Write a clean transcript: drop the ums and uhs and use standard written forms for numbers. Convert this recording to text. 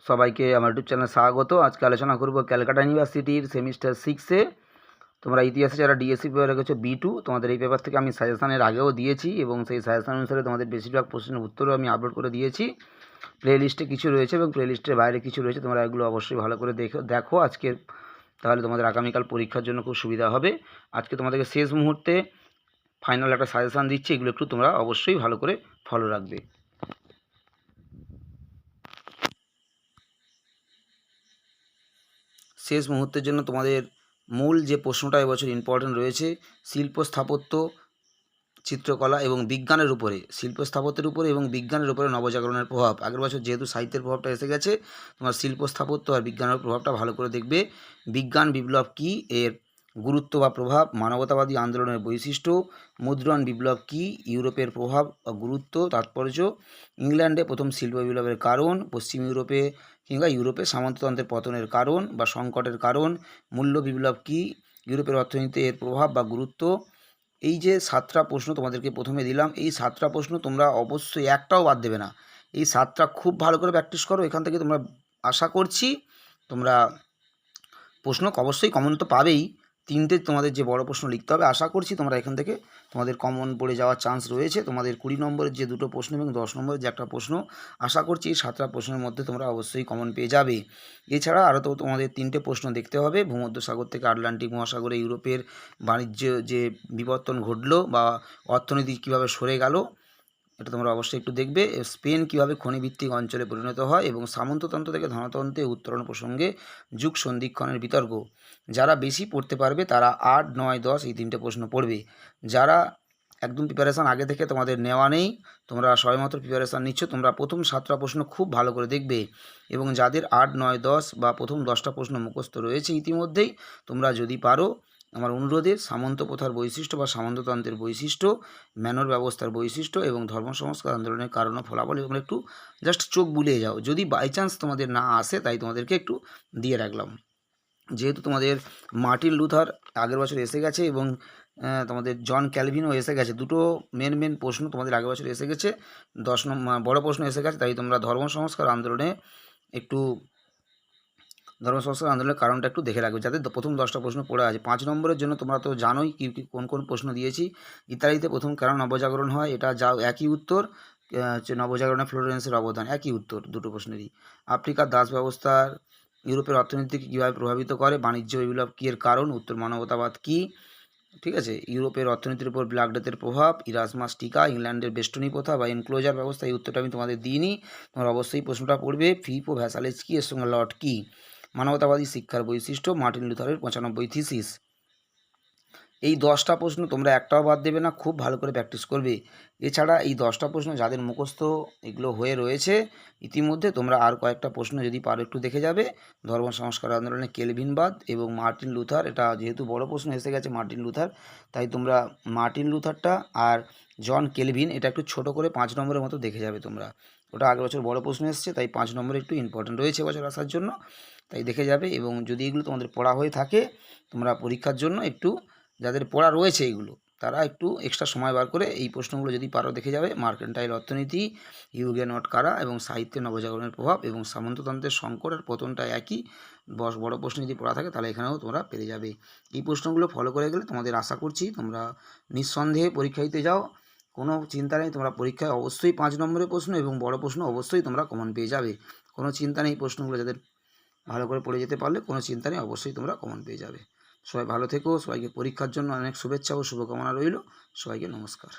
সবাইকে আমার ইউটিউব চ্যানেলে স্বাগত। আজকে আলোচনা করব ক্যালকাটা ইউনিভার্সিটির সেমিস্টার 6-এ তোমরা ইতিহাসে যারা ডিএসসি পেপার রেখেছো B2, তোমাদের এই পেপার থেকে আমি সাজেশানের আগেও দিয়েছি এবং সেই সাজেশান অনুসারে তোমাদের বেশিরভাগ প্রশ্নের উত্তরও আমি আপলোড করে দিয়েছি। প্লে লিস্টে কিছু রয়েছে এবং প্লে লিস্টের বাইরে কিছু রয়েছে, তোমরা এগুলো অবশ্যই ভালো করে দেখো আজকের, তাহলে তোমাদের আগামীকাল পরীক্ষার জন্য খুব সুবিধা হবে। আজকে তোমাদেরকে শেষ মুহূর্তে ফাইনাল একটা সাজেশান দিচ্ছি, এগুলো একটু তোমরা অবশ্যই ভালো করে ফলো রাখবে। শেষ মুহূর্তের জন্য তোমাদের মূল যে প্রশ্নটা এবছর ইম্পর্টেন্ট রয়েছে, শিল্প স্থাপত্য, চিত্রকলা এবং বিজ্ঞানের উপরে, শিল্প স্থাপত্যের উপরে এবং বিজ্ঞানের উপরে নবজাগরণের প্রভাব। আগের বছর যেহেতু সাহিত্যের প্রভাবটা এসে গেছে, তোমার শিল্প স্থাপত্য আর বিজ্ঞানের প্রভাবটা ভালো করে দেখবে। বিজ্ঞান বিপ্লব কী, এর গুরুত্ব বা প্রভাব, মানবতাবাদী আন্দোলনের বৈশিষ্ট্য, মুদ্রণ বিপ্লব কী, ইউরোপের প্রভাব বা গুরুত্ব তাৎপর্য, ইংল্যান্ডে প্রথম শিল্প বিপ্লবের কারণ, পশ্চিম ইউরোপে কিংবা ইউরোপে সামন্ততন্ত্রের পতনের কারণ বা সংকটের কারণ, মূল্য বিপ্লব কী, ইউরোপের অর্থনীতিতে এর প্রভাব বা গুরুত্ব। এই যে 7টা প্রশ্ন তোমাদেরকে প্রথমে দিলাম, এই 7টা প্রশ্ন তোমরা অবশ্যই একটাও বাদ দেবে না। এই 7টা খুব ভালো করে প্র্যাকটিস করো। এখান থেকে তোমরা আশা করছি তোমরা প্রশ্ন অবশ্যই কমন তো পাবেই, 3টে তোমাদের যে বড় প্রশ্ন লিখতে হবে, আশা করছি তোমরা এখান থেকে তোমাদের কমন পড়ে যাওয়ার চান্স রয়েছে। তোমাদের 20 নম্বরের যে 2টো প্রশ্ন এবং 10 নম্বরের যে একটা প্রশ্ন, আশা করছি এই 7টা প্রশ্নের মধ্যে তোমরা অবশ্যই কমন পেয়ে যাবে। এছাড়া আরও তো তোমাদের 3টে প্রশ্ন দেখতে হবে। ভূমধ্যসাগর থেকে আটলান্টিক মহাসাগরে ইউরোপের বাণিজ্য যে বিবর্তন ঘটলো বা অর্থনীতি কীভাবে সরে গেল, এটা তোমরা অবশ্যই একটু দেখবে। স্পেন কীভাবে খনিভিত্তিক অঞ্চলে পরিণত হয় এবং সামন্ততন্ত্র থেকে ধনতন্ত্রে উত্তরণ প্রসঙ্গে যুগ সন্ধিক্ষণের বিতর্ক। যারা বেশি পড়তে পারবে তারা 8, 9, 10 এই 3টে প্রশ্ন পড়বে। যারা একদম প্রিপারেশান আগে থেকে তোমাদের নেওয়া নেই, তোমরা সবেমাত্র প্রিপারেশান নিচ্ছ, তোমরা প্রথম 7টা প্রশ্ন খুব ভালো করে দেখবে এবং যাদের 8, 9, 10 বা প্রথম 10টা প্রশ্ন মুখস্থ রয়েছে ইতিমধ্যেই, তোমরা যদি পারো আমার অনুরোধে সামন্ত প্রথার বৈশিষ্ট্য বা সামন্ততন্ত্রের বৈশিষ্ট্য, ম্যানর ব্যবস্থার বৈশিষ্ট্য এবং ধর্ম সংস্কার আন্দোলনের কারণ ও ফলাফল, এগুলো একটু জাস্ট চোখ বুলিয়ে যাও। যদি বাই চান্স তোমাদের না আসে, তাই তোমাদেরকে একটু দিয়ে রাখলাম। যেহেতু তোমাদের মার্টিন লুথার আগের বছর এসে গেছে এবং তোমাদের জন ক্যালভিনও এসে গেছে, দুটো মেন প্রশ্ন তোমাদের আগের বছর এসে গেছে, 10 নম্বর বড় প্রশ্ন এসে গেছে, তাই তোমরা ধর্ম সংস্কার আন্দোলনে একটু ধর্ম সংস্কার আন্দোলনের কারণটা একটু দেখে রাখবে, যাতে প্রথম 10টা প্রশ্ন পড়ে আছে। 5 নম্বরের জন্য তোমরা তো জানোই কি কোন কোন প্রশ্ন দিয়েছি। ইতালিতে প্রথম কেন নবজাগরণ হয়, এটা যাও একই উত্তর। হচ্ছে নবজাগরণে ফ্লোরেন্সের অবদান, একই উত্তর দুটো প্রশ্নেরই। আফ্রিকার দাস ব্যবস্থার ইউরোপের অর্থনীতিকে কীভাবে প্রভাবিত করে, বাণিজ্য বিপ্লব কী এর কারণ, উত্তর মানবতাবাদ কী। ঠিক আছে, ইউরোপের অর্থনীতির উপর ব্ল্যাক ডেথের প্রভাব, ইরাসমাস টিকা, ইংল্যান্ডের বেষ্টনী প্রথা বা এনক্লোজার ব্যবস্থা, এই উত্তরটা আমি তোমাদের দিইনি, তোমরা অবশ্যই প্রশ্নটা পড়বে। ফিপ ও ভ্যাসালেজ কী, এর সঙ্গে লট কী, মানবতাবাদী শিক্ষার বৈশিষ্ট্য, মার্টিন লুথারের 95 থিসিস। এই 10টা প্রশ্ন তোমরা একটাও বাদ দেবে না, খুব ভালো করে প্র্যাকটিস করবে। এছাড়া এই 10টা প্রশ্ন যাদের মুখস্থ এগুলো হয়ে রয়েছে ইতিমধ্যে, তোমরা আর কয়েকটা প্রশ্ন যদি পারো একটু দেখে যাবে। ধর্ম সংস্কার আন্দোলনে কেলভিনবাদ এবং মার্টিন লুথার, এটা যেহেতু বড় প্রশ্ন এসে গেছে মার্টিন লুথার, তাই তোমরা মার্টিন লুথারটা আর জন কেলভিন এটা একটু ছোট করে 5 নম্বরের মতো দেখে যাবে তোমরা। ওটা আগের বছর বড় প্রশ্ন এসেছে, তাই 5 নম্বরে একটু ইম্পর্টেন্ট রয়েছে বছর আসার জন্য, তাই দেখে যাবে। এবং যদি এগুলো তোমাদের পড়া হয়ে থাকে, তোমরা পরীক্ষার জন্য একটু, যাদের পড়া রয়েছে এইগুলো, তারা একটু এক্সট্রা সময় বার করে এই প্রশ্নগুলো যদি পারো দেখে যাবে। মার্কেন্টাইল অর্থনীতি, হিউগেনট কারা এবং সাহিত্যে নবজাগরণের প্রভাব এবং সামন্ততন্ত্রের সংকট আর পতনটা একই, বড় প্রশ্ন যদি পড়া থাকে তাহলে এখানেও তোমরা পেরে যাবে। এই প্রশ্নগুলো ফলো করে গেলে তোমাদের আশা করছি তোমরা নিঃসন্দেহে পরীক্ষা দিতে যাও, কোনো চিন্তা নেই, তোমরা পরীক্ষায় অবশ্যই 5 নম্বরের প্রশ্ন এবং বড় প্রশ্ন অবশ্যই তোমরা কমন পেয়ে যাবে। কোনো চিন্তা নেই, প্রশ্নগুলো যাদের ভালো করে পড়ে যেতে পারলে কোনো চিন্তা নেই, অবশ্যই তোমরা কমন পেয়ে যাবে। সবাই ভালো থেকো, সবাইকে পরীক্ষার জন্য অনেক শুভেচ্ছা ও শুভকামনা রইল। সবাইকে নমস্কার।